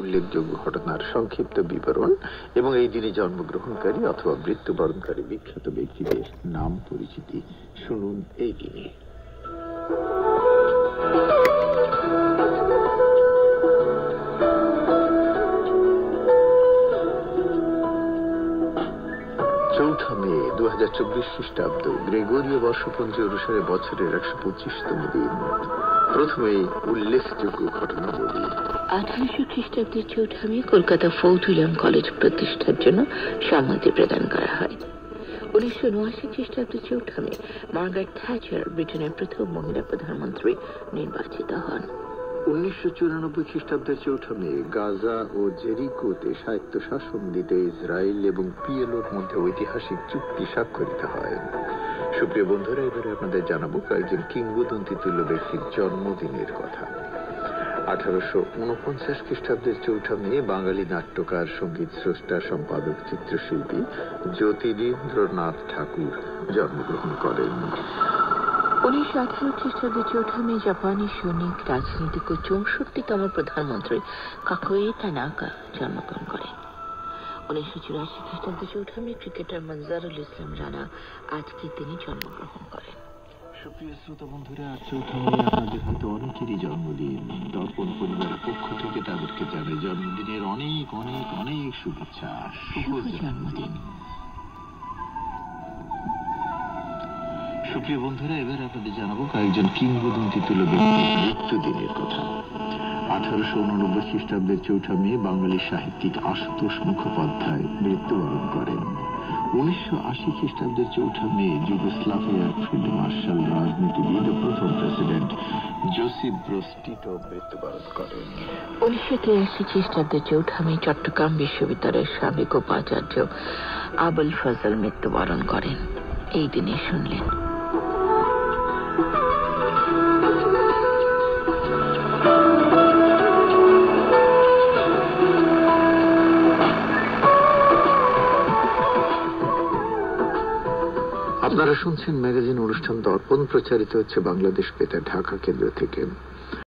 উল্লেখযোগ্য ঘটনার সংক্ষিপ্ত বিবরণ এবং এই দিনে জন্মগ্রহণকারী অথবা মৃত্যুবরণকারী বিখ্যাত ব্যক্তিদের নাম পরিচিতি শুনুন এই দিনে। মে 2024 খ্রিস্টাব্দ গ্রেগরীয় বর্ষপঞ্জি অনুসারে বছরের 125তম দিন। প্রথমে উল্লেখযোগ্য ঘটনা বলি। 1800 খ্রিস্টাব্দের 4 মে কলকাতা ফোর্ট উইলিয়াম কলেজ প্রতিষ্ঠার জন্য সম্মতি প্রদান করা হয়। 1979 খ্রিস্টাব্দের 4 মে মার্গারেট থ্যাচার ব্রিটেনের প্রথম মহিলা প্রধানমন্ত্রী নির্বাচিত হন। 1994 খ্রিস্টাব্দের 4 মে গাজা ও জেরিকোতে স্বায়ত্তশাসন দিতে ইসরায়েল এবং পিএলওর মধ্যে ঐতিহাসিক চুক্তি স্বাক্ষরিত হয়। সুপ্রিয় বন্ধুরা, এবারে আপনাদের জানাবো কয়েকজন কিংবদন্তি তুল্য ব্যক্তির জন্মদিনের কথা। 1849 খ্রিস্টাব্দের 4 মে বাঙালি নাট্যকার, সঙ্গীত স্রষ্টা, সম্পাদক, চিত্রশিল্পী জ্যোতিরিন্দ্রনাথ ঠাকুর জন্মগ্রহণ করেন। 1918 খ্রিস্টাব্দের 4 মে জাপানি সৈনিক, রাজনীতিক ও 64তম প্রধানমন্ত্রী কাকুয়ে তানাকা জন্মগ্রহণ করেন। 1984 খ্রিস্টাব্দের 4 মে ক্রিকেটার মনজারুল ইসলাম রানা আজকে তিনি জন্মগ্রহণ করেন। সুপ্রিয় শ্রোতা বন্ধুরা, 4 মে আপনাদের হয়তো অনেকেরই জন্মদিন। দর্পণ পরিবারের পক্ষ থেকে তাদেরকে জানাই জন্মদিনের অনেক অনেক অনেক শুভেচ্ছা। শুভ জন্মদিন। সুপ্রিয় বন্ধুরা, এবার আপনাদের জানাবো কয়েকজন কিংবদন্তি তুল্য ব্যক্তির মৃত্যুদিনের কথা। 1889 খ্রিস্টাব্দের 4 মে বাঙালি সাহিত্যিক আশুতোষ মুখোপাধ্যায় মৃত্যুবরণ করেন। 1980 খ্রিস্টাব্দের 4 মে যুগোস্লাভিয়ার ফিল্ড মার্শাল, রাজনীতিবিদ ও প্রথম প্রেসিডেন্ট জোসেফ ব্রোজ টিটো মৃত্যুবরণ করেন। 1983 খ্রিস্টাব্দের 4 মে চট্টগ্রাম বিশ্ববিদ্যালয়ের সাবেক উপাচার্য আবুল ফজল মৃত্যুবরণ করেন। এই দিনে শুনলেন। আপনারা শুনছেন ম্যাগাজিন অনুষ্ঠান দর্পণ, প্রচারিত হচ্ছে বাংলাদেশ বেতার ঢাকা কেন্দ্র থেকে।